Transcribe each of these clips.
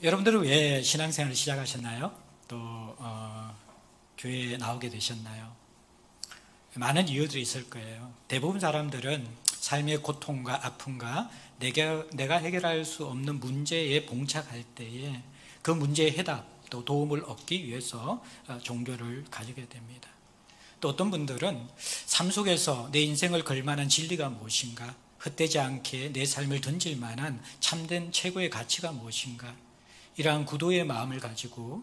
여러분들은 왜 신앙생활을 시작하셨나요? 또 교회에 나오게 되셨나요? 많은 이유들이 있을 거예요. 대부분 사람들은 삶의 고통과 아픔과 내가 해결할 수 없는 문제에 봉착할 때에 그 문제의 해답, 또 도움을 얻기 위해서 종교를 가지게 됩니다. 또 어떤 분들은 삶 속에서 내 인생을 걸만한 진리가 무엇인가, 헛되지 않게 내 삶을 던질 만한 참된 최고의 가치가 무엇인가, 이러한 구도의 마음을 가지고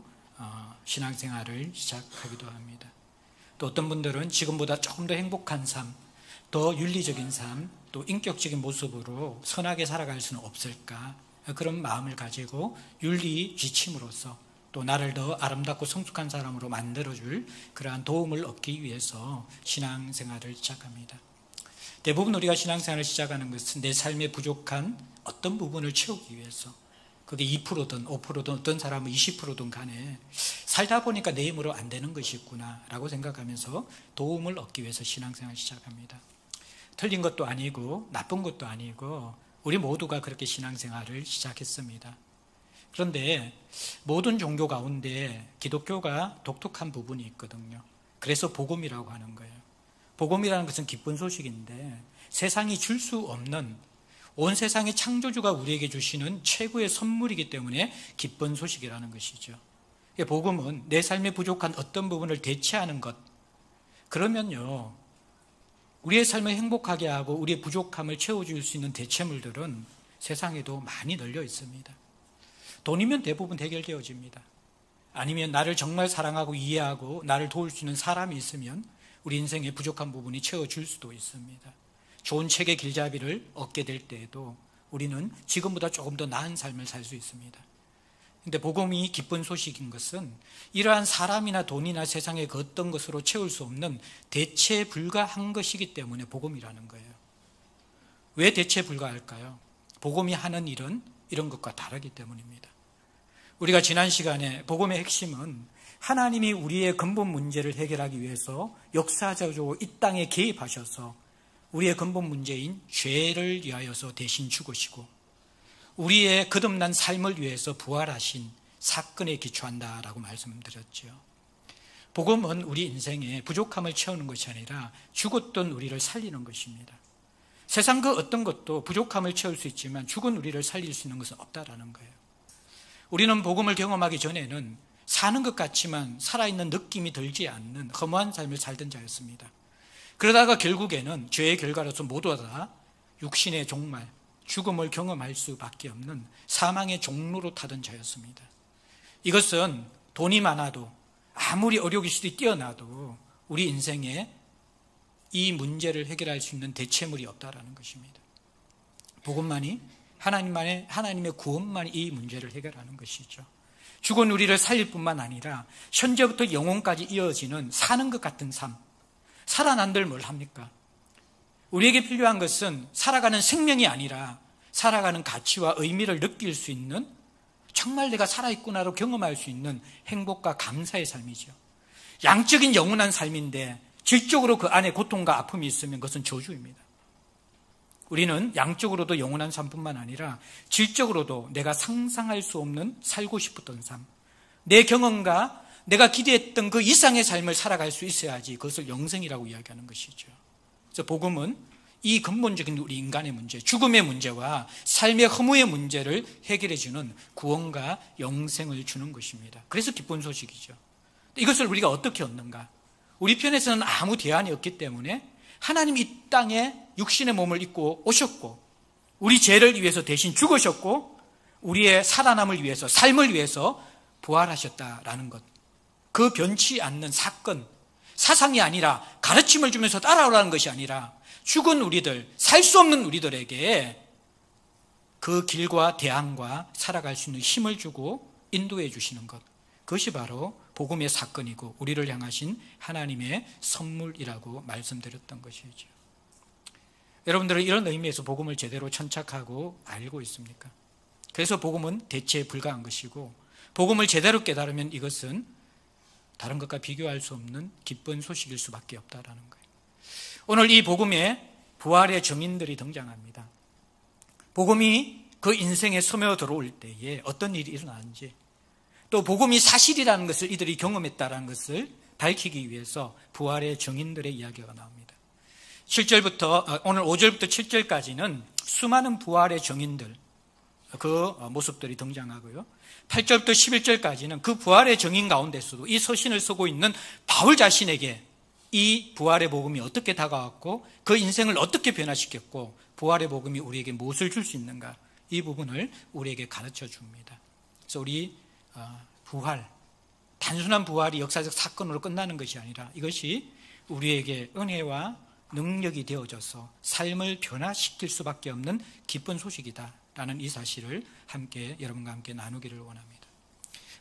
신앙생활을 시작하기도 합니다. 또 어떤 분들은 지금보다 조금 더 행복한 삶, 더 윤리적인 삶, 또 인격적인 모습으로 선하게 살아갈 수는 없을까, 그런 마음을 가지고 윤리 지침으로써 또 나를 더 아름답고 성숙한 사람으로 만들어줄 그러한 도움을 얻기 위해서 신앙생활을 시작합니다. 대부분 우리가 신앙생활을 시작하는 것은 내 삶에 부족한 어떤 부분을 채우기 위해서, 그게 2%든 5%든 어떤 사람은 20%든 간에 살다 보니까 내 힘으로 안 되는 것이 있구나 라고 생각하면서 도움을 얻기 위해서 신앙생활을 시작합니다. 틀린 것도 아니고 나쁜 것도 아니고 우리 모두가 그렇게 신앙생활을 시작했습니다. 그런데 모든 종교 가운데 기독교가 독특한 부분이 있거든요. 그래서 복음이라고 하는 거예요. 복음이라는 것은 기쁜 소식인데 세상이 줄 수 없는, 온 세상의 창조주가 우리에게 주시는 최고의 선물이기 때문에 기쁜 소식이라는 것이죠. 복음은 내 삶에 부족한 어떤 부분을 대체하는 것, 그러면요 우리의 삶을 행복하게 하고 우리의 부족함을 채워줄 수 있는 대체물들은 세상에도 많이 널려 있습니다. 돈이면 대부분 해결되어집니다. 아니면 나를 정말 사랑하고 이해하고 나를 도울 수 있는 사람이 있으면 우리 인생의 부족한 부분이 채워줄 수도 있습니다. 좋은 책의 길잡이를 얻게 될 때에도 우리는 지금보다 조금 더 나은 삶을 살 수 있습니다. 그런데 복음이 기쁜 소식인 것은 이러한 사람이나 돈이나 세상의 그 어떤 것으로 채울 수 없는 대체 불가한 것이기 때문에 복음이라는 거예요. 왜 대체 불가할까요? 복음이 하는 일은 이런 것과 다르기 때문입니다. 우리가 지난 시간에 복음의 핵심은 하나님이 우리의 근본 문제를 해결하기 위해서 역사적으로 이 땅에 개입하셔서 우리의 근본 문제인 죄를 위하여서 대신 죽으시고 우리의 거듭난 삶을 위해서 부활하신 사건에 기초한다라고 말씀드렸죠. 복음은 우리 인생의 부족함을 채우는 것이 아니라 죽었던 우리를 살리는 것입니다. 세상 그 어떤 것도 부족함을 채울 수 있지만 죽은 우리를 살릴 수 있는 것은 없다라는 거예요. 우리는 복음을 경험하기 전에는 사는 것 같지만 살아있는 느낌이 들지 않는 허무한 삶을 살던 자였습니다. 그러다가 결국에는 죄의 결과로서 모두 다 육신의 종말, 죽음을 경험할 수밖에 없는 사망의 종로로 타던 자였습니다. 이것은 돈이 많아도 아무리 의료기술이 뛰어나도 우리 인생에 이 문제를 해결할 수 있는 대체물이 없다라는 것입니다. 복음만이 하나님의 구원만이 이 문제를 해결하는 것이죠. 죽은 우리를 살릴 뿐만 아니라 현재부터 영혼까지 이어지는 사는 것 같은 삶, 살아난들 뭘 합니까? 우리에게 필요한 것은 살아가는 생명이 아니라 살아가는 가치와 의미를 느낄 수 있는, 정말 내가 살아있구나로 경험할 수 있는 행복과 감사의 삶이죠. 양적인 영원한 삶인데 질적으로 그 안에 고통과 아픔이 있으면 그것은 저주입니다. 우리는 양적으로도 영원한 삶뿐만 아니라 질적으로도 내가 상상할 수 없는 살고 싶었던 삶, 내 경험과 내가 기대했던 그 이상의 삶을 살아갈 수 있어야지 그것을 영생이라고 이야기하는 것이죠. 그래서 복음은 이 근본적인 우리 인간의 문제, 죽음의 문제와 삶의 허무의 문제를 해결해 주는 구원과 영생을 주는 것입니다. 그래서 기쁜 소식이죠. 이것을 우리가 어떻게 얻는가? 우리 편에서는 아무 대안이 없기 때문에 하나님이 이 땅에 육신의 몸을 입고 오셨고 우리 죄를 위해서 대신 죽으셨고 우리의 살아남을 위해서, 삶을 위해서 부활하셨다라는 것, 그 변치 않는 사건, 사상이 아니라 가르침을 주면서 따라오라는 것이 아니라 죽은 우리들, 살 수 없는 우리들에게 그 길과 대안과 살아갈 수 있는 힘을 주고 인도해 주시는 것, 그것이 바로 복음의 사건이고 우리를 향하신 하나님의 선물이라고 말씀드렸던 것이죠. 여러분들은 이런 의미에서 복음을 제대로 천착하고 알고 있습니까? 그래서 복음은 대체에 불과한 것이고 복음을 제대로 깨달으면 이것은 다른 것과 비교할 수 없는 기쁜 소식일 수밖에 없다라는 거예요. 오늘 이 복음에 부활의 증인들이 등장합니다. 복음이 그 인생에 스며들어올 때에 어떤 일이 일어나는지, 또 복음이 사실이라는 것을 이들이 경험했다는 것을 밝히기 위해서 부활의 증인들의 이야기가 나옵니다. 7절부터 오늘 5절부터 7절까지는 수많은 부활의 증인들, 그 모습들이 등장하고요. 8절부터 11절까지는 그 부활의 증인 가운데서도 이 서신을 쓰고 있는 바울 자신에게 이 부활의 복음이 어떻게 다가왔고 그 인생을 어떻게 변화시켰고 부활의 복음이 우리에게 무엇을 줄 수 있는가, 이 부분을 우리에게 가르쳐 줍니다. 그래서 우리 부활, 단순한 부활이 역사적 사건으로 끝나는 것이 아니라 이것이 우리에게 은혜와 능력이 되어져서 삶을 변화시킬 수밖에 없는 기쁜 소식이다라는 이 사실을 함께 여러분과 함께 나누기를 원합니다.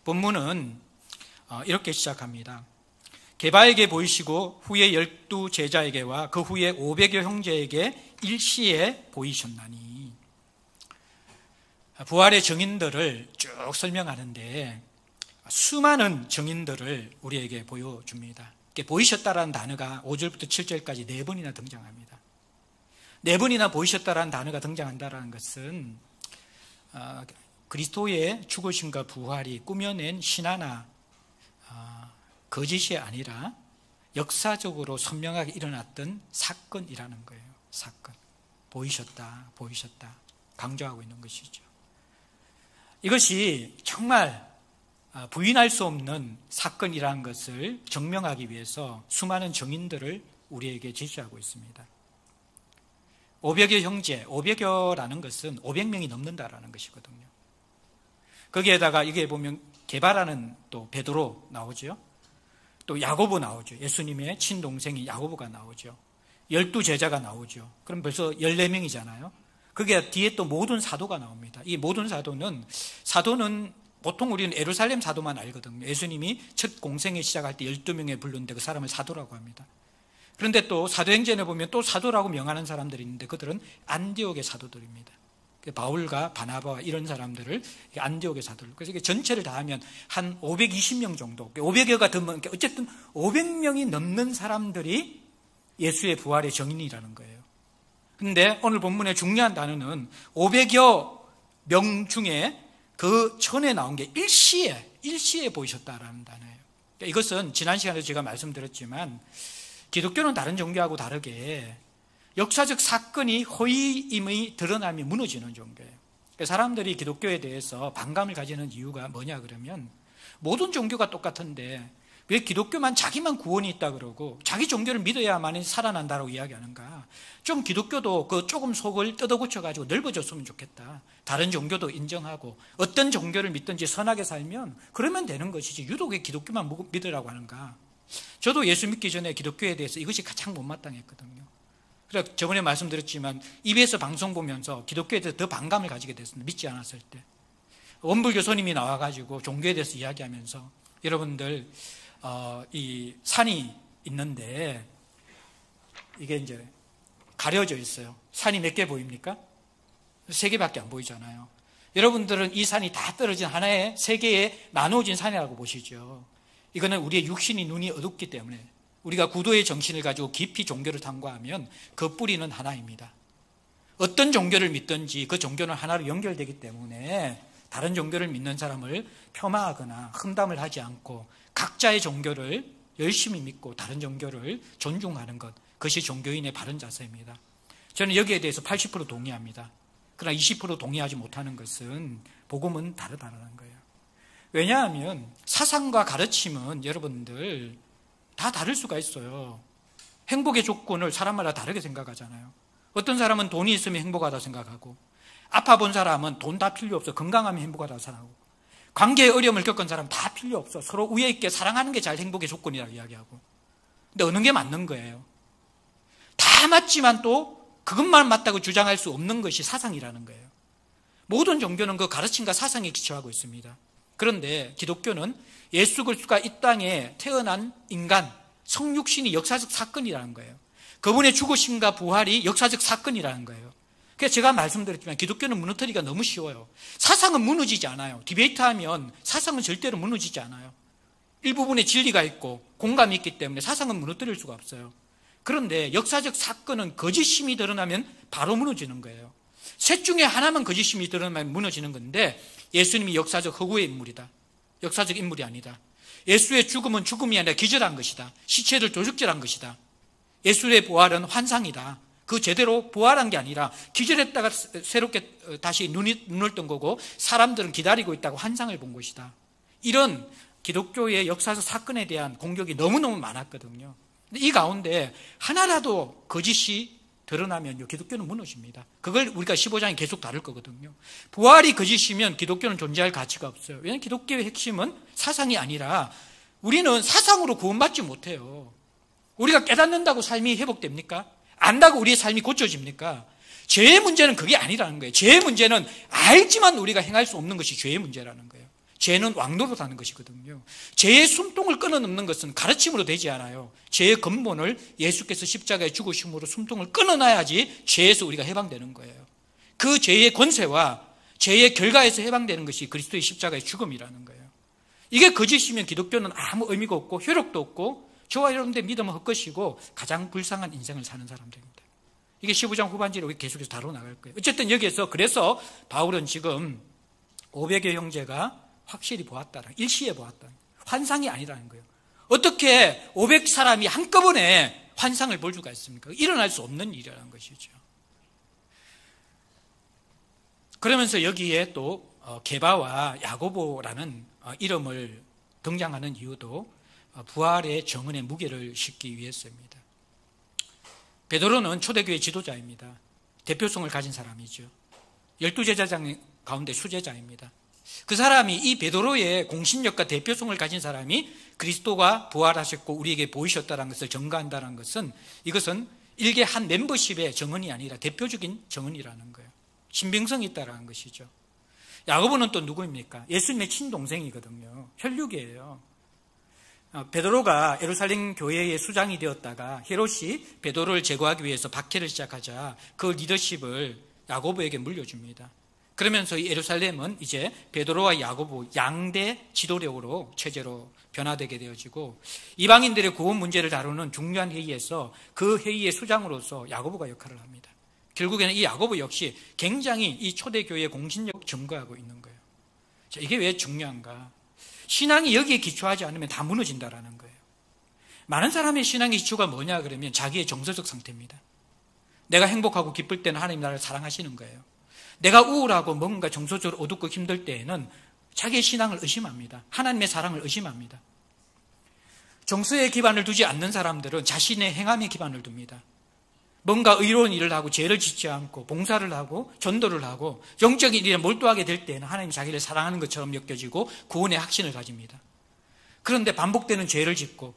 본문은 이렇게 시작합니다. 게바에게 보이시고 후에 12 제자에게와 그 후에 500여 형제에게 일시에 보이셨나니. 부활의 증인들을 쭉 설명하는데 수많은 증인들을 우리에게 보여줍니다. 보이셨다라는 단어가 5절부터 7절까지 4번이나 등장합니다. 4번이나 보이셨다라는 단어가 등장한다는 것은 그리스도의 죽으심과 부활이 꾸며낸 신화나 거짓이 아니라 역사적으로 선명하게 일어났던 사건이라는 거예요. 사건. 보이셨다, 보이셨다 강조하고 있는 것이죠. 이것이 정말 부인할 수 없는 사건이라는 것을 증명하기 위해서 수많은 증인들을 우리에게 제시하고 있습니다. 500여 형제, 500여라는 것은 500명이 넘는다라는 것이거든요. 거기에다가 이게 보면 게바라는 또 베드로 나오죠. 또 야고보 나오죠. 예수님의 친동생이 야고보가 나오죠. 12 제자가 나오죠. 그럼 벌써 14명이잖아요. 그게 뒤에 또 모든 사도가 나옵니다. 이 모든 사도는 보통 우리는 예루살렘 사도만 알거든요. 예수님이 첫 공생에 시작할 때 12명에 불렀는데 그 사람을 사도라고 합니다. 그런데 또 사도행전에 보면 또 사도라고 명하는 사람들이 있는데 그들은 안디옥의 사도들입니다. 바울과 바나바와 이런 사람들을 안디옥의 사도들. 그래서 전체를 다 하면 한 520명 정도, 500여가 넘는, 어쨌든 500명이 넘는 사람들이 예수의 부활의 증인이라는 거예요. 그런데 오늘 본문의 중요한 단어는 500여 명 중에 그 전에 나온 게 일시에 보이셨다라는 단어예요. 이것은 지난 시간에도 제가 말씀드렸지만 기독교는 다른 종교하고 다르게 역사적 사건이 허위임이 드러나면 무너지는 종교예요. 사람들이 기독교에 대해서 반감을 가지는 이유가 뭐냐 그러면 모든 종교가 똑같은데 왜 기독교만 자기만 구원이 있다 그러고 자기 종교를 믿어야만 살아난다라고 이야기하는가. 좀 기독교도 그 조금 속을 뜯어고쳐가지고 넓어졌으면 좋겠다. 다른 종교도 인정하고 어떤 종교를 믿든지 선하게 살면 그러면 되는 것이지 유독 왜 기독교만 믿으라고 하는가. 저도 예수 믿기 전에 기독교에 대해서 이것이 가장 못마땅했거든요. 그래서 저번에 말씀드렸지만 EBS 방송 보면서 기독교에 대해서 더 반감을 가지게 됐습니다. 믿지 않았을 때. 원불 교수님이 나와가지고 종교에 대해서 이야기하면서 여러분들 이 산이 있는데 이게 이제 가려져 있어요. 산이 몇 개 보입니까? 3개밖에 안 보이잖아요. 여러분들은 이 산이 다 떨어진 하나의 3개의 나누어진 산이라고 보시죠. 이거는 우리의 육신이 눈이 어둡기 때문에 우리가 구도의 정신을 가지고 깊이 종교를 탐구하면 그 뿌리는 하나입니다. 어떤 종교를 믿든지 그 종교는 하나로 연결되기 때문에 다른 종교를 믿는 사람을 폄하하거나 험담을 하지 않고 각자의 종교를 열심히 믿고 다른 종교를 존중하는 것, 그것이 종교인의 바른 자세입니다. 저는 여기에 대해서 80% 동의합니다. 그러나 20% 동의하지 못하는 것은 복음은 다르다는 거예요. 왜냐하면 사상과 가르침은 여러분들 다 다를 수가 있어요. 행복의 조건을 사람마다 다르게 생각하잖아요. 어떤 사람은 돈이 있으면 행복하다고 생각하고 아파 본 사람은 돈 다 필요 없어 건강하면 행복하다고 생각하고 관계의 어려움을 겪은 사람은 다 필요 없어 서로 우애 있게 사랑하는 게 잘 행복의 조건이라고 이야기하고 근데 어느 게 맞는 거예요? 다 맞지만 또 그것만 맞다고 주장할 수 없는 것이 사상이라는 거예요. 모든 종교는 그 가르침과 사상에 기초하고 있습니다. 그런데 기독교는 예수 그리스도가 이 땅에 태어난 인간, 성육신이 역사적 사건이라는 거예요. 그분의 죽으심과 부활이 역사적 사건이라는 거예요. 그래서 제가 말씀드렸지만 기독교는 무너뜨리기가 너무 쉬워요. 사상은 무너지지 않아요. 디베이트하면 사상은 절대로 무너지지 않아요. 일부분의 진리가 있고 공감이 있기 때문에 사상은 무너뜨릴 수가 없어요. 그런데 역사적 사건은 거짓심이 드러나면 바로 무너지는 거예요. 셋 중에 하나만 거짓임이 드러나면 무너지는 건데 예수님이 역사적 허구의 인물이다. 역사적 인물이 아니다. 예수의 죽음은 죽음이 아니라 기절한 것이다. 시체를 도적질한 것이다. 예수의 부활은 환상이다. 그 제대로 부활한 게 아니라 기절했다가 새롭게 다시 눈을 뜬 거고 사람들은 기다리고 있다고 환상을 본 것이다. 이런 기독교의 역사적 사건에 대한 공격이 너무너무 많았거든요. 근데 이 가운데 하나라도 거짓이 드러나면요, 기독교는 무너집니다. 그걸 우리가 15장에 계속 다룰 거거든요. 부활이 거짓이면 기독교는 존재할 가치가 없어요. 왜냐하면 기독교의 핵심은 사상이 아니라 우리는 사상으로 구원받지 못해요. 우리가 깨닫는다고 삶이 회복됩니까? 안다고 우리의 삶이 고쳐집니까? 죄의 문제는 그게 아니라는 거예요. 죄의 문제는 알지만 우리가 행할 수 없는 것이 죄의 문제라는 거예요. 죄는 왕노릇하는 것이거든요. 죄의 숨통을 끊어넘는 것은 가르침으로 되지 않아요. 죄의 근본을 예수께서 십자가에 죽으심으로 숨통을 끊어놔야지 죄에서 우리가 해방되는 거예요. 그 죄의 권세와 죄의 결과에서 해방되는 것이 그리스도의 십자가의 죽음이라는 거예요. 이게 거짓이면 기독교는 아무 의미가 없고 효력도 없고 저와 여러분들의 믿음은 헛것이고 가장 불쌍한 인생을 사는 사람들입니다. 이게 15장 후반절에 우리 계속해서 다루어 나갈 거예요. 어쨌든 여기에서 그래서 바울은 지금 500여 형제가 확실히 보았다라, 일시에 보았다. 환상이 아니라는 거예요. 어떻게 500사람이 한꺼번에 환상을 볼 수가 있습니까? 일어날 수 없는 일이라는 것이죠. 그러면서 여기에 또 게바와 야고보라는 이름을 등장하는 이유도 부활의 정언의 무게를 싣기 위해서입니다. 베드로는 초대교회 지도자입니다. 대표성을 가진 사람이죠. 12제자 가운데 수제자입니다. 그 사람이 이 베드로의 공신력과 대표성을 가진 사람이 그리스도가 부활하셨고 우리에게 보이셨다는 것을 증거한다는 것은 이것은 일개 한 멤버십의 정언이 아니라 대표적인 정언이라는 거예요. 신빙성이 있다는 것이죠. 야고보는 또 누구입니까? 예수님의 친동생이거든요. 혈육이에요. 베드로가 예루살렘 교회의 수장이 되었다가 헤롯이 베드로를 제거하기 위해서 박해를 시작하자 그 리더십을 야고보에게 물려줍니다. 그러면서 예루살렘은 이제 베드로와 야고보 양대 지도력으로 체제로 변화되게 되어지고 이방인들의 구원 문제를 다루는 중요한 회의에서 그 회의의 수장으로서 야고보가 역할을 합니다. 결국에는 이 야고보 역시 굉장히 이 초대교회의 공신력을 증거하고 있는 거예요. 자, 이게 왜 중요한가? 신앙이 여기에 기초하지 않으면 다 무너진다라는 거예요. 많은 사람의 신앙의 기초가 뭐냐 그러면 자기의 정서적 상태입니다. 내가 행복하고 기쁠 때는 하나님 나를 사랑하시는 거예요. 내가 우울하고 뭔가 정서적으로 어둡고 힘들 때에는 자기의 신앙을 의심합니다. 하나님의 사랑을 의심합니다. 정서에 기반을 두지 않는 사람들은 자신의 행함에 기반을 둡니다. 뭔가 의로운 일을 하고 죄를 짓지 않고 봉사를 하고 전도를 하고 영적인 일에 몰두하게 될 때는 하나님 자기를 사랑하는 것처럼 느껴지고 구원의 확신을 가집니다. 그런데 반복되는 죄를 짓고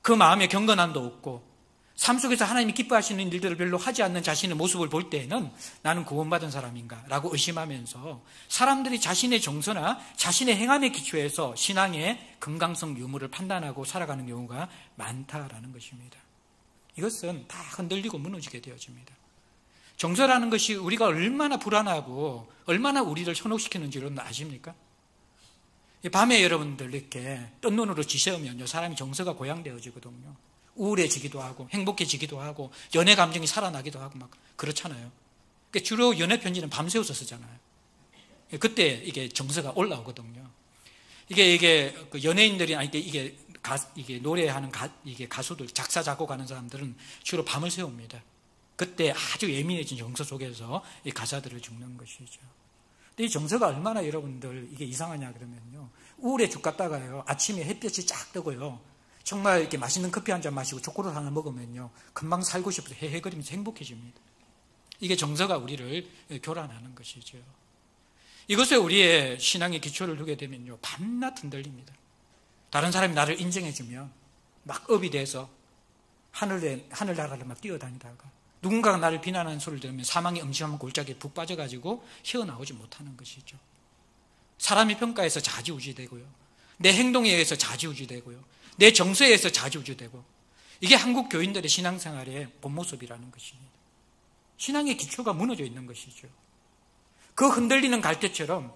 그 마음에 경건함도 없고 삶 속에서 하나님이 기뻐하시는 일들을 별로 하지 않는 자신의 모습을 볼 때에는 나는 구원받은 사람인가 라고 의심하면서 사람들이 자신의 정서나 자신의 행함에 기초해서 신앙의 건강성 유무를 판단하고 살아가는 경우가 많다라는 것입니다. 이것은 다 흔들리고 무너지게 되어집니다. 정서라는 것이 우리가 얼마나 불안하고 얼마나 우리를 현혹시키는지 여러분 아십니까? 밤에 여러분들 이렇게 뜬 눈으로 지새우면요 사람이 정서가 고양되어지거든요. 우울해지기도 하고 행복해지기도 하고 연애 감정이 살아나기도 하고 막 그렇잖아요. 그러니까 주로 연애 편지는 밤새워서 쓰잖아요. 그때 이게 정서가 올라오거든요. 이게 그 연예인들이 아니 이게 노래하는 이게 가수들 작사 작곡하는 사람들은 주로 밤을 새웁니다. 그때 아주 예민해진 정서 속에서 이 가사들을 적는 것이죠. 근데 이 정서가 얼마나 여러분들 이게 이상하냐 그러면요 우울해 죽겠다가요 아침에 햇볕이 쫙 뜨고요 정말 이렇게 맛있는 커피 한 잔 마시고 초콜릿 하나 먹으면요 금방 살고 싶어서 헤헤거리면서 행복해집니다. 이게 정서가 우리를 교란하는 것이죠. 이것에 우리의 신앙의 기초를 두게 되면요 밤낮 흔들립니다. 다른 사람이 나를 인정해주면 막 업이 돼서 하늘나라를 막 뛰어다니다가 누군가가 나를 비난하는 소리를 들으면 사망의 음침한 골짜기에 푹 빠져가지고 헤어나오지 못하는 것이죠. 사람의 평가에서 좌지우지되고요 내 행동에 의해서 좌지우지되고요 내 정서에 의해서 좌지우지되고 이게 한국 교인들의 신앙생활의 본 모습이라는 것입니다. 신앙의 기초가 무너져 있는 것이죠. 그 흔들리는 갈대처럼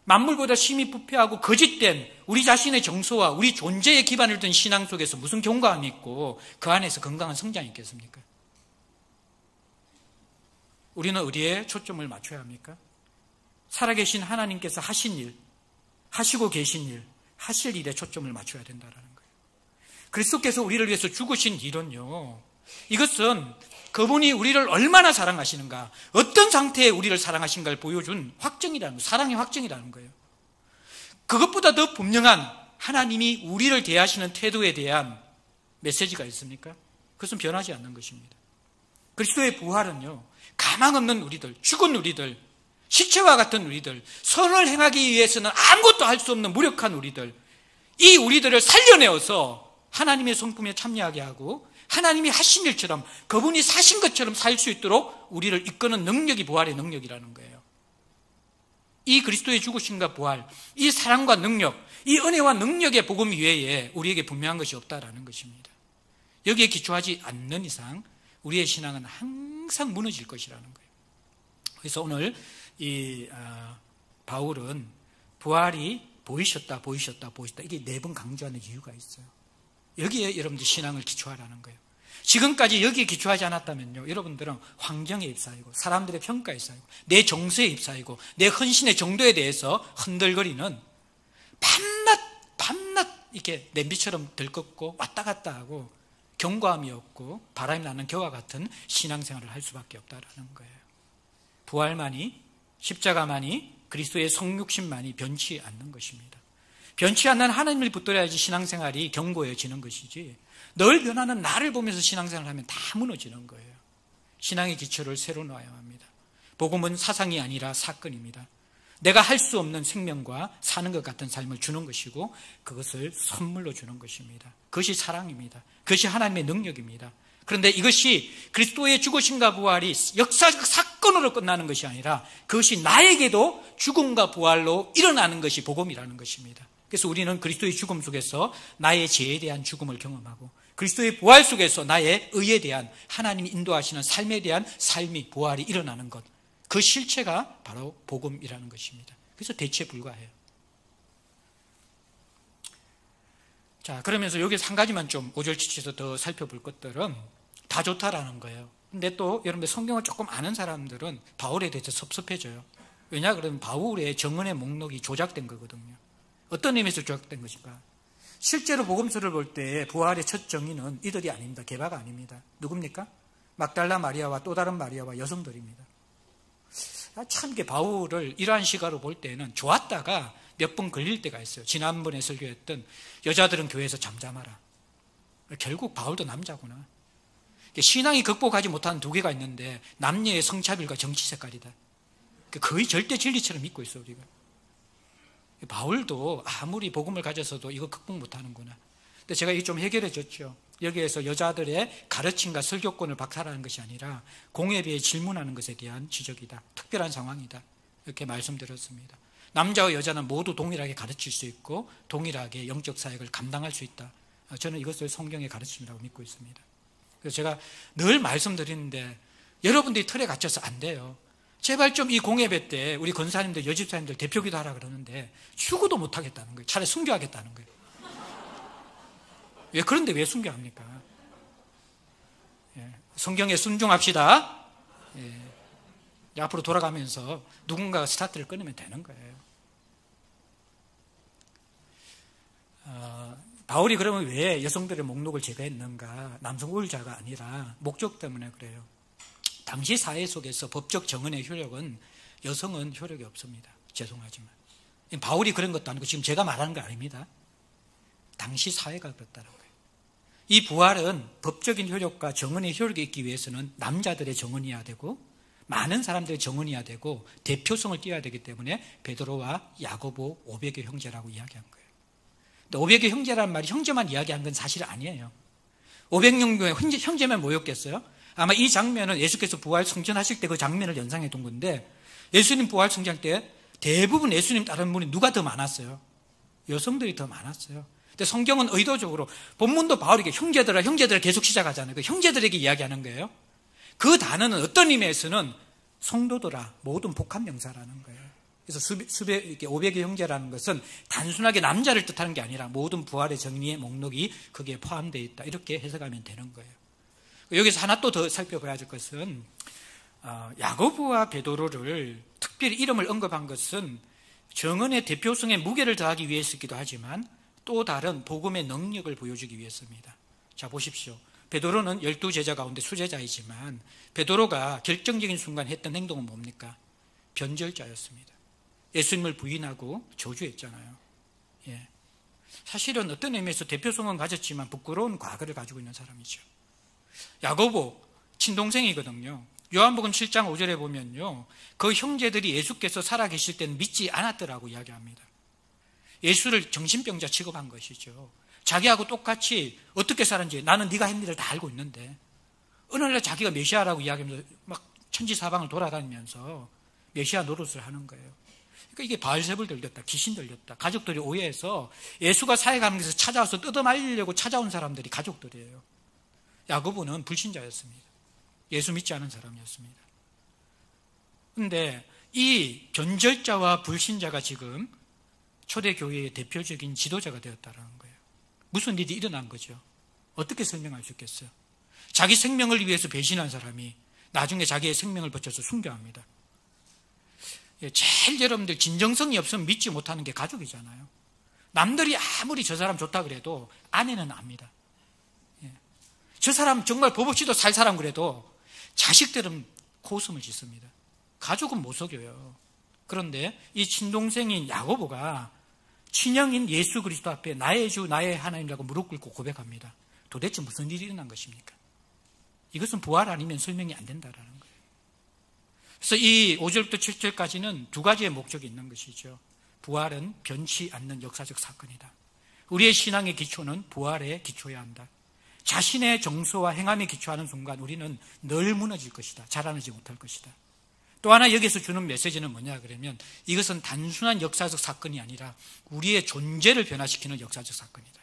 만물보다 심히 부패하고 거짓된 우리 자신의 정서와 우리 존재에 기반을 둔 신앙 속에서 무슨 경과함이 있고 그 안에서 건강한 성장이 있겠습니까? 우리는 어디에 초점을 맞춰야 합니까? 살아계신 하나님께서 하신 일, 하시고 계신 일, 하실 일에 초점을 맞춰야 된다는 거예요. 그리스도께서 우리를 위해서 죽으신 일은요, 이것은 그분이 우리를 얼마나 사랑하시는가, 어떤 상태에 우리를 사랑하신가를 보여준 확증이라는 거예요. 사랑의 확증이라는 거예요. 그것보다 더 분명한 하나님이 우리를 대하시는 태도에 대한 메시지가 있습니까? 그것은 변하지 않는 것입니다. 그리스도의 부활은요, 가망 없는 우리들, 죽은 우리들, 시체와 같은 우리들, 선을 행하기 위해서는 아무것도 할 수 없는 무력한 우리들, 이 우리들을 살려내어서 하나님의 성품에 참여하게 하고 하나님이 하신 일처럼, 그분이 사신 것처럼 살 수 있도록 우리를 이끄는 능력이 부활의 능력이라는 거예요. 이 그리스도의 죽으심과 부활, 이 사랑과 능력, 이 은혜와 능력의 복음 이외에 우리에게 분명한 것이 없다라는 것입니다. 여기에 기초하지 않는 이상 우리의 신앙은 항상 무너질 것이라는 거예요. 그래서 오늘 이 바울은 부활이 보이셨다 이게 4번 강조하는 이유가 있어요. 여기에 여러분들 신앙을 기초하라는 거예요. 지금까지 여기에 기초하지 않았다면요, 여러분들은 환경에 휩싸이고 사람들의 평가에 휩싸이고 내 정서에 휩싸이고 내 헌신의 정도에 대해서 흔들거리는 밤낮 이렇게 냄비처럼 들끓고 왔다 갔다 하고 경고함이 없고 바람이 나는 겨와 같은 신앙생활을 할 수밖에 없다라는 거예요. 부활만이, 십자가만이, 그리스도의 성육신만이 변치 않는 것입니다. 변치 않는 하나님을 붙들어야지 신앙생활이 견고해지는 것이지, 늘 변하는 나를 보면서 신앙생활을 하면 다 무너지는 거예요. 신앙의 기초를 새로 놔야 합니다. 복음은 사상이 아니라 사건입니다. 내가 할 수 없는 생명과 사는 것 같은 삶을 주는 것이고 그것을 선물로 주는 것입니다. 그것이 사랑입니다. 그것이 하나님의 능력입니다. 그런데 이것이 그리스도의 죽으심과 부활이 역사적 사건으로 끝나는 것이 아니라 그것이 나에게도 죽음과 부활로 일어나는 것이 복음이라는 것입니다. 그래서 우리는 그리스도의 죽음 속에서 나의 죄에 대한 죽음을 경험하고 그리스도의 부활 속에서 나의 의에 대한, 하나님이 인도하시는 삶에 대한 삶이, 부활이 일어나는 것, 그 실체가 바로 복음이라는 것입니다. 그래서 대체 불가해요. 자, 그러면서 여기서 한 가지만 좀 5절 7절에서 더 살펴볼 것들은 다 좋다라는 거예요. 근데 또 여러분들 성경을 조금 아는 사람들은 바울에 대해서 섭섭해져요. 왜냐 그러면 바울의 정언의 목록이 조작된 거거든요. 어떤 의미에서 조작된 것인가? 실제로 복음서를 볼 때 부활의 첫 정의는 이들이 아닙니다. 게바가 아닙니다. 누굽니까? 막달라 마리아와 또 다른 마리아와 여성들입니다. 참 이게 바울을 이러한 시각으로 볼 때는 좋았다가 몇 번 걸릴 때가 있어요. 지난번에 설교했던 여자들은 교회에서 잠잠하라. 결국 바울도 남자구나. 신앙이 극복하지 못한 두 개가 있는데 남녀의 성차별과 정치 색깔이다. 거의 절대 진리처럼 믿고 있어 우리가. 바울도 아무리 복음을 가졌어도 이거 극복 못하는구나. 근데 제가 이거 좀 해결해 줬죠. 여기에서 여자들의 가르침과 설교권을 박탈하는 것이 아니라 공예비에 질문하는 것에 대한 지적이다. 특별한 상황이다. 이렇게 말씀드렸습니다. 남자와 여자는 모두 동일하게 가르칠 수 있고 동일하게 영적 사역을 감당할 수 있다. 저는 이것을 성경의 가르침이라고 믿고 있습니다. 그래서 제가 늘 말씀드리는데 여러분들이 틀에 갇혀서 안 돼요. 제발 좀 이 공예배 때 우리 권사님들, 여집사님들 대표기도 하라 그러는데 죽어도 못하겠다는 거예요. 차라리 순교하겠다는 거예요. 왜 그런데 왜 순교합니까? 성경에 순종합시다. 앞으로 돌아가면서 누군가가 스타트를 끊으면 되는 거예요. 바울이 그러면 왜 여성들의 목록을 제거했는가? 남성 우월자가 아니라 목적 때문에 그래요. 당시 사회 속에서 법적 정언의 효력은, 여성은 효력이 없습니다. 죄송하지만 바울이 그런 것도 아니고 지금 제가 말하는 거 아닙니다. 당시 사회가 그렇다는 거예요. 이 부활은 법적인 효력과 정언의 효력이 있기 위해서는 남자들의 정언이어야 되고 많은 사람들의 정언이어야 되고 대표성을 띄어야 되기 때문에 베드로와 야고보 500여 형제라고 이야기한 거예요. 근데 500여 형제라는 말이 형제만 이야기한 건 사실 아니에요. 500명의 형제만 모였겠어요? 아마 이 장면은 예수께서 부활 승천하실 때 그 장면을 연상해 둔 건데, 예수님 부활 승천할 때 대부분 예수님 따르는 분이 누가 더 많았어요? 여성들이 더 많았어요. 근데 성경은 의도적으로 본문도 바울에게 형제들아 계속 시작하잖아요. 그 형제들에게 이야기하는 거예요. 그 단어는 어떤 의미에서는 성도들아, 모든 복합 명사라는 거예요. 그래서 이렇게 500의 형제라는 것은 단순하게 남자를 뜻하는 게 아니라 모든 부활의 정리의 목록이 거기에 포함되어 있다. 이렇게 해석하면 되는 거예요. 여기서 하나 또 더 살펴봐야 할 것은 야고보와 베드로를 특별히 이름을 언급한 것은 정언의 대표성에 무게를 더하기 위해서이기도 하지만 또 다른 복음의 능력을 보여주기 위해서입니다. 자, 보십시오. 베드로는 12제자 가운데 수제자이지만 베드로가 결정적인 순간 했던 행동은 뭡니까? 변절자였습니다. 예수님을 부인하고 저주했잖아요. 예. 사실은 어떤 의미에서 대표성은 가졌지만 부끄러운 과거를 가지고 있는 사람이죠. 야고보 친동생이거든요. 요한복음 7장 5절에 보면요, 그 형제들이 예수께서 살아계실 때는 믿지 않았더라고 이야기합니다. 예수를 정신병자 취급한 것이죠. 자기하고 똑같이 어떻게 살았는지 나는 네가 한 일을 다 알고 있는데 어느 날 자기가 메시아라고 이야기하면서 막 천지사방을 돌아다니면서 메시아 노릇을 하는 거예요. 그러니까 이게 바알세불 들렸다, 귀신 들렸다, 가족들이 오해해서 예수가 사역하는 곳에서 찾아와서 뜯어말리려고 찾아온 사람들이 가족들이에요. 야고보는 불신자였습니다. 예수 믿지 않은 사람이었습니다. 그런데 이 변절자와 불신자가 지금 초대교회의 대표적인 지도자가 되었다는 거예요. 무슨 일이 일어난 거죠? 어떻게 설명할 수 있겠어요? 자기 생명을 위해서 배신한 사람이 나중에 자기의 생명을 바쳐서 순교합니다. 제일 여러분들 진정성이 없으면 믿지 못하는 게 가족이잖아요. 남들이 아무리 저 사람 좋다 그래도 아내는 압니다. 저 사람 정말 법 없이도 살 사람 그래도 자식들은 코웃음을 짓습니다. 가족은 못 속여요. 그런데 이 친동생인 야고보가 친형인 예수 그리스도 앞에 나의 주 나의 하나님이라고 무릎 꿇고 고백합니다. 도대체 무슨 일이 일어난 것입니까? 이것은 부활 아니면 설명이 안 된다라는 거예요. 그래서 이 5절부터 7절까지는 두 가지의 목적이 있는 것이죠. 부활은 변치 않는 역사적 사건이다. 우리의 신앙의 기초는 부활에 기초해야 한다. 자신의 정서와 행함에 기초하는 순간 우리는 늘 무너질 것이다. 자라나지 못할 것이다. 또 하나 여기서 주는 메시지는 뭐냐 그러면 이것은 단순한 역사적 사건이 아니라 우리의 존재를 변화시키는 역사적 사건이다.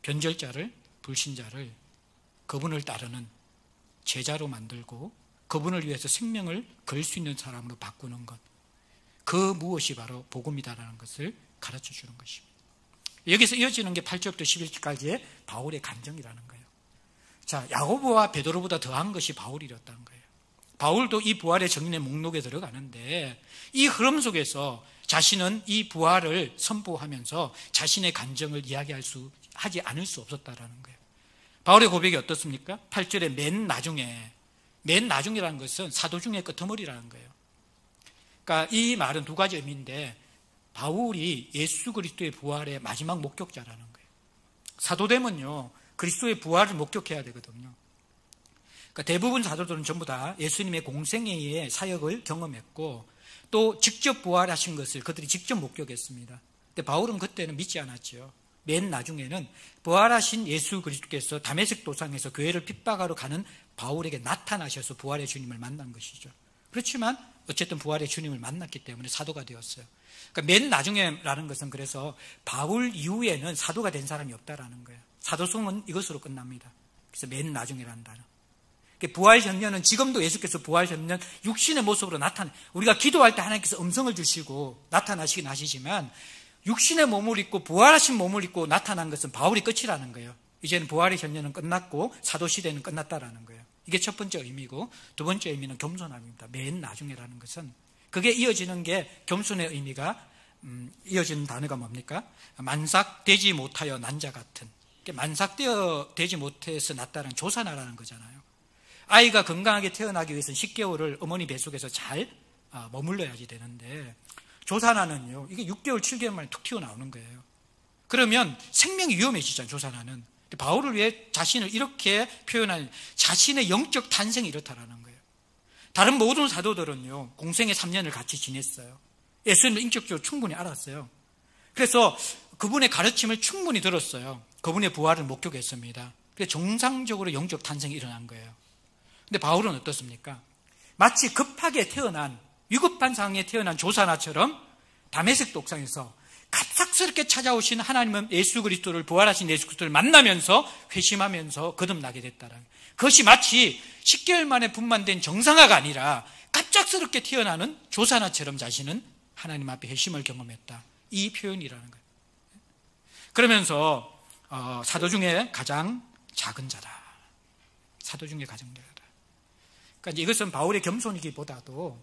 변절자를, 불신자를 그분을 따르는 제자로 만들고 그분을 위해서 생명을 걸 수 있는 사람으로 바꾸는 것, 그 무엇이 바로 복음이다라는 것을 가르쳐 주는 것입니다. 여기서 이어지는 게 8절부터 11절까지의 바울의 감정이라는 거예요. 자, 야고보와 베드로보다 더한 것이 바울이었다는 거예요. 바울도 이 부활의 정인의 목록에 들어가는데 이 흐름 속에서 자신은 이 부활을 선포하면서 자신의 감정을 하지 않을 수 없었다라는 거예요. 바울의 고백이 어떻습니까? 8절에 맨 나중이라는 것은 사도 중의 끄트머리라는 거예요. 그러니까 이 말은 두 가지 의미인데 바울이 예수 그리스도의 부활의 마지막 목격자라는 거예요. 사도되면요, 그리스도의 부활을 목격해야 되거든요. 그러니까 대부분 사도들은 전부 다 예수님의 공생에 의해 사역을 경험했고 또 직접 부활하신 것을 그들이 직접 목격했습니다. 근데 바울은 그때는 믿지 않았죠. 맨 나중에는 부활하신 예수 그리스도께서 다메섹 도상에서 교회를 핍박하러 가는 바울에게 나타나셔서 부활의 주님을 만난 것이죠. 그렇지만 어쨌든 부활의 주님을 만났기 때문에 사도가 되었어요. 그러니까 맨 나중에라는 것은 그래서 바울 이후에는 사도가 된 사람이 없다라는 거예요. 사도성은 이것으로 끝납니다. 그래서 맨 나중이라는 단어. 부활 전년은 지금도 예수께서 부활 전년 육신의 모습으로 우리가 기도할 때 하나님께서 음성을 주시고 나타나시긴 하시지만 육신의 몸을 입고 부활하신 몸을 입고 나타난 것은 바울이 끝이라는 거예요. 이제는 부활의 전년은 끝났고 사도시대는 끝났다라는 거예요. 이게 첫 번째 의미고 두 번째 의미는 겸손함입니다. 맨 나중에라는 것은 그게 이어지는 게 겸손의 의미가 이어지는 단어가 뭡니까? 만삭되지 못하여 난 자 같은. 만삭되지 못해서 났다는 조산하라는 거잖아요. 아이가 건강하게 태어나기 위해서는 10개월을 어머니 뱃속에서 잘 머물러야지 되는데 조산아는요, 이게 6개월, 7개월 만에 툭 튀어나오는 거예요. 그러면 생명이 위험해지잖아요, 조산아는. 바울을 위해 자신을 이렇게 표현한 자신의 영적 탄생이 이렇다라는 거예요. 다른 모든 사도들은요, 공생의 3년을 같이 지냈어요. 예수님을 인격적으로 충분히 알았어요. 그래서 그분의 가르침을 충분히 들었어요. 그분의 부활을 목격했습니다. 그래서 정상적으로 영적 탄생이 일어난 거예요. 근데 바울은 어떻습니까? 마치 급하게 태어난, 위급한 상황에 태어난 조사나처럼 다메섹 독상에서 갑작스럽게 찾아오신 하나님은 예수 그리스도를, 부활하신 예수 그리스도를 만나면서 회심하면서 거듭나게 됐다라는, 그것이 마치 10개월 만에 분만된 정상화가 아니라 갑작스럽게 태어나는 조사나처럼 자신은 하나님 앞에 회심을 경험했다. 이 표현이라는 거예요. 그러면서 사도 중에 가장 작은 자다. 사도 중에 가장 작은 자다. 그러니까 이것은 바울의 겸손이기보다도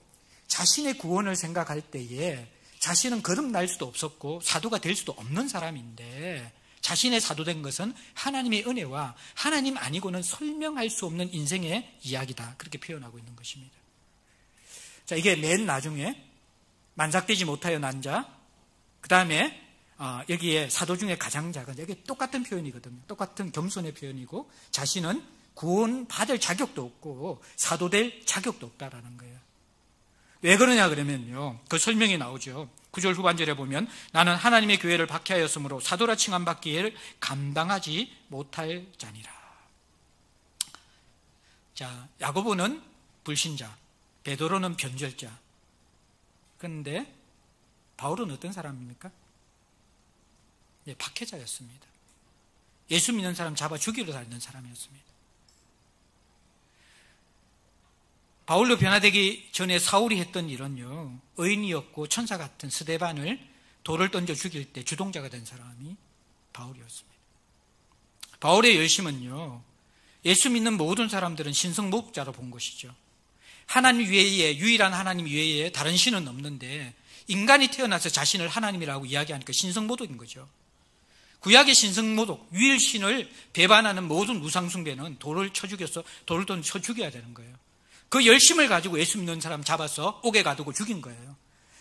자신의 구원을 생각할 때에 자신은 거듭날 수도 없었고 사도가 될 수도 없는 사람인데 자신의 사도된 것은 하나님의 은혜와 하나님 아니고는 설명할 수 없는 인생의 이야기다. 그렇게 표현하고 있는 것입니다. 자, 이게 맨 나중에 만삭되지 못하여 난 자, 그 다음에 여기에 사도 중에 가장 작은 자, 이게 똑같은 표현이거든요. 똑같은 겸손의 표현이고 자신은 구원 받을 자격도 없고 사도될 자격도 없다라는 거예요. 왜 그러냐 그러면요, 그 설명이 나오죠. 9절 후반절에 보면 나는 하나님의 교회를 박해하였으므로 사도라 칭함받기를 감당하지 못할 자니라. 자, 야고보는 불신자, 베드로는 변절자. 그런데 바울은 어떤 사람입니까? 예, 박해자였습니다. 예수 믿는 사람 잡아 죽이러 다니는 사람이었습니다. 바울로 변화되기 전에 사울이 했던 일은요, 의인이었고 천사 같은 스데반을 돌을 던져 죽일 때 주동자가 된 사람이 바울이었습니다. 바울의 열심은요, 예수 믿는 모든 사람들은 신성모독자로 본 것이죠. 하나님 외에, 유일한 하나님 외에 다른 신은 없는데 인간이 태어나서 자신을 하나님이라고 이야기하니까 신성모독인 거죠. 구약의 신성모독, 유일신을 배반하는 모든 우상숭배는 돌을 쳐 죽여서 돌을 던져 죽여야 되는 거예요. 그 열심을 가지고 예수 믿는 사람 잡아서 옥에 가두고 죽인 거예요.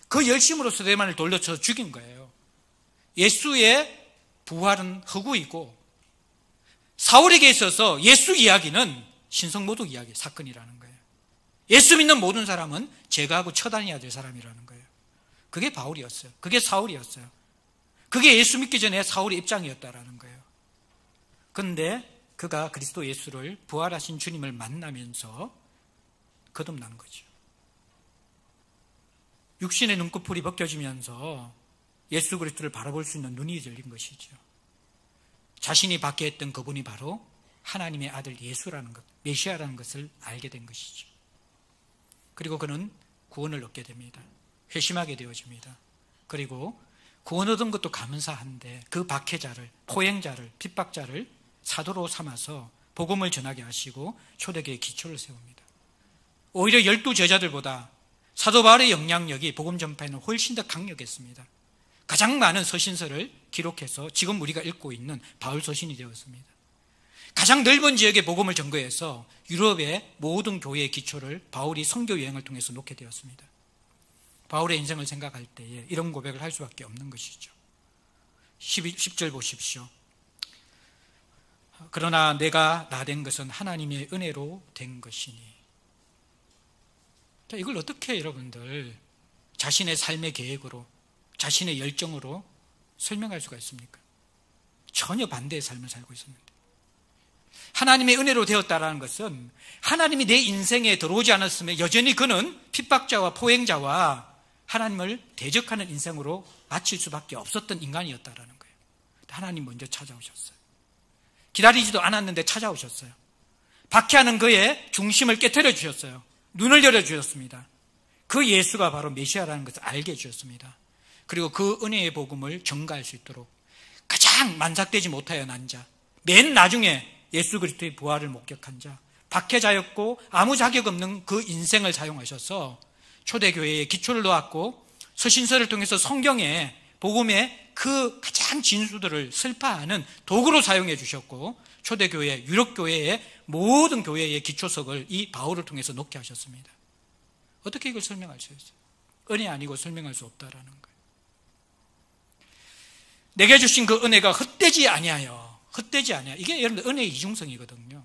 그 열심으로 스데반을 돌려쳐 죽인 거예요. 예수의 부활은 허구이고 사울에게 있어서 예수 이야기는 신성모독 이야기, 사건이라는 거예요. 예수 믿는 모든 사람은 제거하고 처단해야 될 사람이라는 거예요. 그게 바울이었어요. 그게 사울이었어요. 그게 예수 믿기 전에 사울의 입장이었다라는 거예요. 그런데 그가 그리스도 예수를 부활하신 주님을 만나면서 거듭난 거죠. 육신의 눈꺼풀이 벗겨지면서 예수 그리스도를 바라볼 수 있는 눈이 열린 것이죠. 자신이 받게 했던 그분이 바로 하나님의 아들 예수라는 것, 메시아라는 것을 알게 된 것이죠. 그리고 그는 구원을 얻게 됩니다. 회심하게 되어집니다. 그리고 구원 얻은 것도 감사한데 그 박해자를, 포행자를, 핍박자를 사도로 삼아서 복음을 전하게 하시고 초대교회의 기초를 세웁니다. 오히려 12 제자들보다 사도 바울의 영향력이 복음 전파에는 훨씬 더 강력했습니다. 가장 많은 서신서를 기록해서 지금 우리가 읽고 있는 바울 서신이 되었습니다. 가장 넓은 지역의 복음을 전거해서 유럽의 모든 교회의 기초를 바울이 선교 여행을 통해서 놓게 되었습니다. 바울의 인생을 생각할 때에 이런 고백을 할 수밖에 없는 것이죠. 10절 보십시오. 그러나 내가 나 된 것은 하나님의 은혜로 된 것이니. 이걸 어떻게 여러분들 자신의 삶의 계획으로, 자신의 열정으로 설명할 수가 있습니까? 전혀 반대의 삶을 살고 있었는데. 하나님의 은혜로 되었다라는 것은 하나님이 내 인생에 들어오지 않았으면 여전히 그는 핍박자와 포행자와 하나님을 대적하는 인생으로 마칠 수밖에 없었던 인간이었다라는 거예요. 하나님 먼저 찾아오셨어요. 기다리지도 않았는데 찾아오셨어요. 박해하는 그의 중심을 깨트려 주셨어요. 눈을 열어주셨습니다. 그 예수가 바로 메시아라는 것을 알게 해주셨습니다. 그리고 그 은혜의 복음을 전가할 수 있도록 가장 만삭되지 못하여 난 자, 맨 나중에 예수 그리스도의 부활을 목격한 자, 박해자였고 아무 자격 없는 그 인생을 사용하셔서 초대교회에 기초를 놓았고 서신서를 통해서 성경의 복음의 그 가장 진수들을 설파하는 도구로 사용해 주셨고 초대교회, 유럽교회의 모든 교회의 기초석을 이 바울을 통해서 놓게 하셨습니다. 어떻게 이걸 설명할 수 있어요? 은혜 아니고 설명할 수 없다라는 거예요. 내게 주신 그 은혜가 헛되지 아니하여, 헛되지 아니하여. 이게 여러분들 은혜의 이중성이거든요.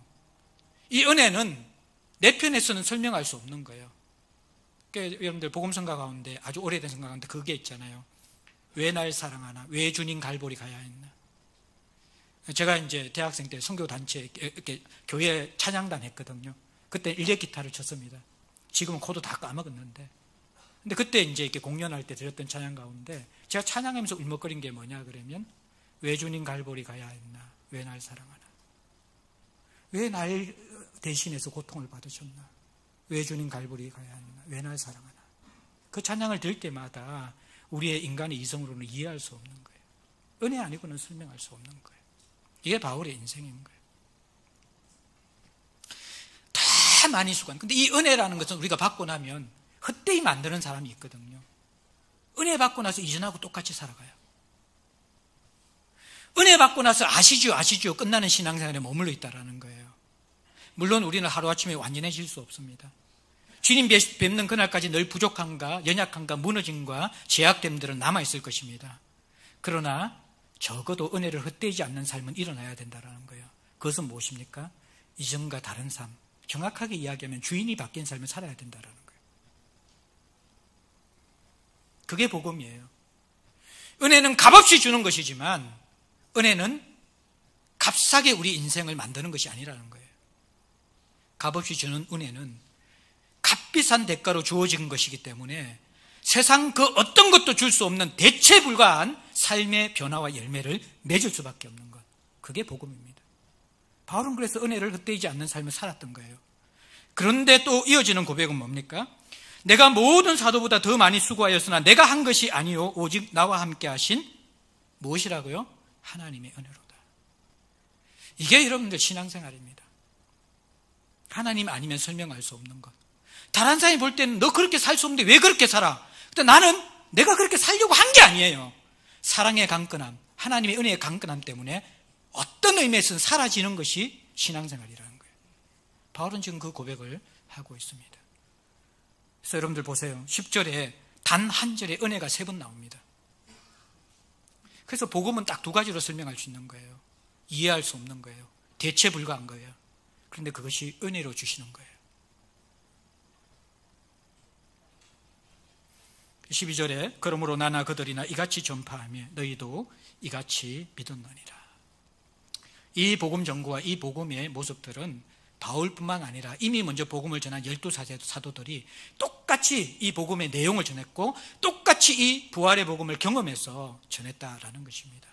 이 은혜는 내 편에서는 설명할 수 없는 거예요. 그러니까 여러분들 복음성가 가운데 아주 오래된 성가 가운데 그게 있잖아요. 왜 날 사랑하나? 왜 주님 갈보리 가야 했나? 제가 이제 대학생 때 선교단체 이렇게 교회 찬양단 했거든요. 그때 일렉 기타를 쳤습니다. 지금은 코드 다 까먹었는데. 근데 그때 이제 이렇게 공연할 때 드렸던 찬양 가운데 제가 찬양하면서 울먹거린 게 뭐냐 그러면 왜 주님 갈보리 가야 했나? 왜 날 사랑하나? 왜 날 대신해서 고통을 받으셨나? 왜 주님 갈보리 가야 했나? 왜 날 사랑하나? 그 찬양을 들을 때마다 우리의 인간의 이성으로는 이해할 수 없는 거예요. 은혜 아니고는 설명할 수 없는 거예요. 이게 바울의 인생인 거예요. 다 많이 수고한. 근데 이 은혜라는 것은 우리가 받고 나면 헛되이 만드는 사람이 있거든요. 은혜 받고 나서 이전하고 똑같이 살아가요. 은혜 받고 나서 아시죠 끝나는 신앙생활에 머물러 있다라는 거예요. 물론 우리는 하루아침에 완전해질 수 없습니다. 주님 뵙는 그날까지 늘 부족함과 연약함과 무너짐과 제약됨들은 남아있을 것입니다. 그러나 적어도 은혜를 헛되지 않는 삶은 일어나야 된다는 거예요. 그것은 무엇입니까? 이전과 다른 삶, 정확하게 이야기하면 주인이 바뀐 삶을 살아야 된다는 거예요. 그게 복음이에요. 은혜는 값없이 주는 것이지만 은혜는 값싸게 우리 인생을 만드는 것이 아니라는 거예요. 값없이 주는 은혜는 값비싼 대가로 주어진 것이기 때문에 세상 그 어떤 것도 줄 수 없는 대체 불가한 삶의 변화와 열매를 맺을 수밖에 없는 것. 그게 복음입니다. 바울은 그래서 은혜를 헛되지 않는 삶을 살았던 거예요. 그런데 또 이어지는 고백은 뭡니까? 내가 모든 사도보다 더 많이 수고하였으나 내가 한 것이 아니요 오직 나와 함께 하신 무엇이라고요? 하나님의 은혜로다. 이게 여러분들 신앙생활입니다. 하나님 아니면 설명할 수 없는 것. 다른 사람이 볼 때는 너 그렇게 살 수 없는데 왜 그렇게 살아? 근데 나는 내가 그렇게 살려고 한 게 아니에요. 사랑의 강건함, 하나님의 은혜의 강건함 때문에 어떤 의미에서는 사라지는 것이 신앙생활이라는 거예요. 바울은 지금 그 고백을 하고 있습니다. 그래서 여러분들 보세요. 10절에 단 한 절에 은혜가 3번 나옵니다. 그래서 복음은 딱 2가지로 설명할 수 있는 거예요. 이해할 수 없는 거예요. 대체 불가한 거예요. 그런데 그것이 은혜로 주시는 거예요. 12절에 그러므로 나나 그들이나 이같이 전파하며 너희도 이같이 믿었느니라. 이 복음 전구와 이 복음의 모습들은 바울뿐만 아니라 이미 먼저 복음을 전한 12사도들이 똑같이 이 복음의 내용을 전했고 똑같이 이 부활의 복음을 경험해서 전했다라는 것입니다.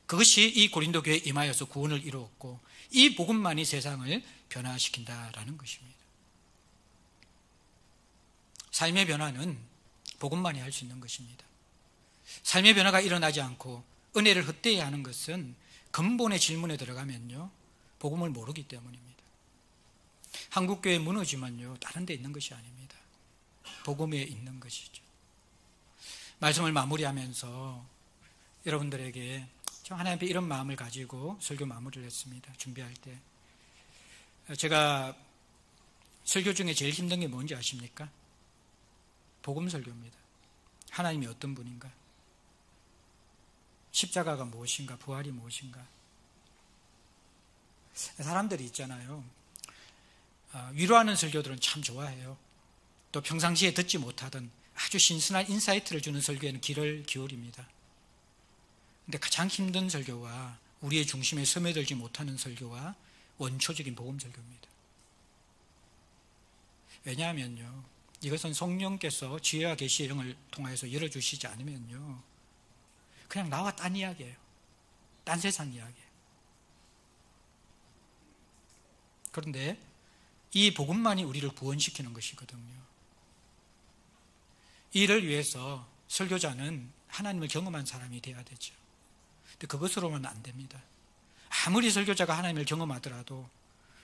그것이 이 고린도 교회에 임하여서 구원을 이루었고 이 복음만이 세상을 변화시킨다라는 것입니다. 삶의 변화는 복음만이 할 수 있는 것입니다. 삶의 변화가 일어나지 않고 은혜를 헛되이 하는 것은 근본의 질문에 들어가면요 복음을 모르기 때문입니다. 한국교회 무너지면요 다른 데 있는 것이 아닙니다. 복음에 있는 것이죠. 말씀을 마무리하면서 여러분들에게 하나님 앞에 이런 마음을 가지고 설교 마무리를 했습니다. 준비할 때 제가 설교 중에 제일 힘든 게 뭔지 아십니까? 복음 설교입니다. 하나님이 어떤 분인가? 십자가가 무엇인가? 부활이 무엇인가? 사람들이 있잖아요. 위로하는 설교들은 참 좋아해요. 또 평상시에 듣지 못하던 아주 신선한 인사이트를 주는 설교에는 귀를 기울입니다. 그런데 가장 힘든 설교와 우리의 중심에 스며들지 못하는 설교와 원초적인 복음 설교입니다. 왜냐하면요 이것은 성령께서 지혜와 계시의 영을 통하여서 열어주시지 않으면요 그냥 나와 딴 이야기예요. 딴 세상 이야기예요. 그런데 이 복음만이 우리를 구원시키는 것이거든요. 이를 위해서 설교자는 하나님을 경험한 사람이 돼야 되죠. 근데 그것으로는 안 됩니다. 아무리 설교자가 하나님을 경험하더라도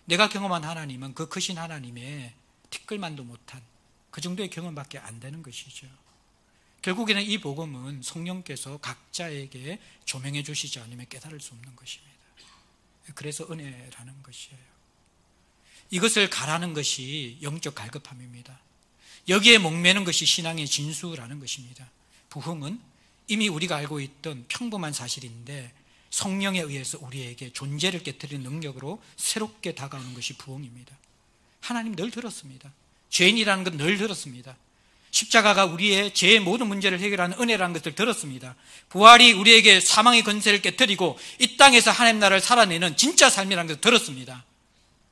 내가 경험한 하나님은 그 크신 하나님의 티끌만도 못한 그 정도의 경험밖에 안 되는 것이죠. 결국에는 이 복음은 성령께서 각자에게 조명해 주시지 않으면 깨달을 수 없는 것입니다. 그래서 은혜라는 것이에요. 이것을 가라는 것이 영적 갈급함입니다. 여기에 목매는 것이 신앙의 진수라는 것입니다. 부흥은 이미 우리가 알고 있던 평범한 사실인데 성령에 의해서 우리에게 존재를 깨트리는 능력으로 새롭게 다가오는 것이 부흥입니다. 하나님 늘 들었습니다. 죄인이라는 건 늘 들었습니다. 십자가가 우리의 죄의 모든 문제를 해결하는 은혜라는 것을 들었습니다. 부활이 우리에게 사망의 권세를 깨뜨리고 이 땅에서 하나님 나라를 살아내는 진짜 삶이라는 것을 들었습니다.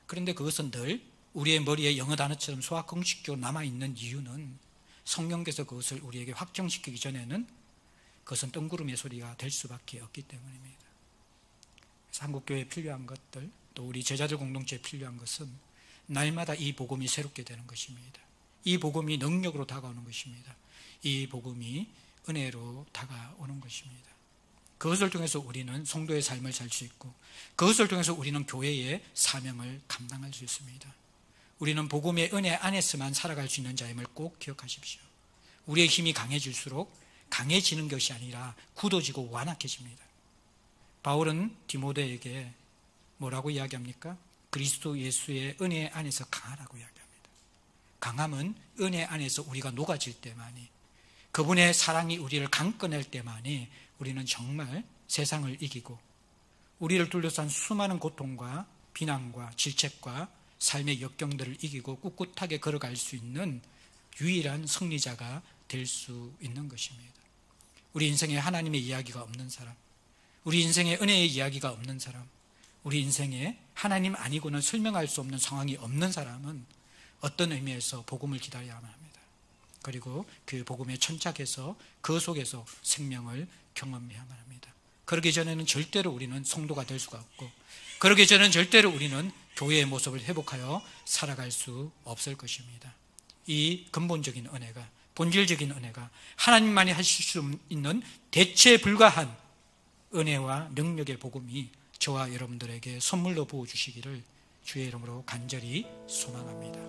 그런데 그것은 늘 우리의 머리에 영어 단어처럼 소화 공식적으로 남아있는 이유는 성령께서 그것을 우리에게 확정시키기 전에는 그것은 뜬구름의 소리가 될 수밖에 없기 때문입니다. 그래서 한국교회에 필요한 것들, 또 우리 제자들 공동체에 필요한 것은 날마다 이 복음이 새롭게 되는 것입니다. 이 복음이 능력으로 다가오는 것입니다. 이 복음이 은혜로 다가오는 것입니다. 그것을 통해서 우리는 성도의 삶을 살 수 있고 그것을 통해서 우리는 교회의 사명을 감당할 수 있습니다. 우리는 복음의 은혜 안에서만 살아갈 수 있는 자임을 꼭 기억하십시오. 우리의 힘이 강해질수록 강해지는 것이 아니라 굳어지고 완악해집니다. 바울은 디모데에게 뭐라고 이야기합니까? 그리스도 예수의 은혜 안에서 강하라고 이야기합니다. 강함은 은혜 안에서 우리가 녹아질 때만이, 그분의 사랑이 우리를 강꺼낼 때만이 우리는 정말 세상을 이기고 우리를 둘러싼 수많은 고통과 비난과 질책과 삶의 역경들을 이기고 꿋꿋하게 걸어갈 수 있는 유일한 승리자가 될 수 있는 것입니다. 우리 인생에 하나님의 이야기가 없는 사람, 우리 인생에 은혜의 이야기가 없는 사람, 우리 인생에 하나님 아니고는 설명할 수 없는 상황이 없는 사람은 어떤 의미에서 복음을 기다려야만 합니다. 그리고 그 복음에 천착해서 그 속에서 생명을 경험해야만 합니다. 그러기 전에는 절대로 우리는 성도가 될 수가 없고, 그러기 전에는 절대로 우리는 교회의 모습을 회복하여 살아갈 수 없을 것입니다. 이 근본적인 은혜가, 본질적인 은혜가, 하나님만이 하실 수 있는 대체 불가한 은혜와 능력의 복음이 저와 여러분들에게 선물로 부어주시기를 주의 이름으로 간절히 소망합니다.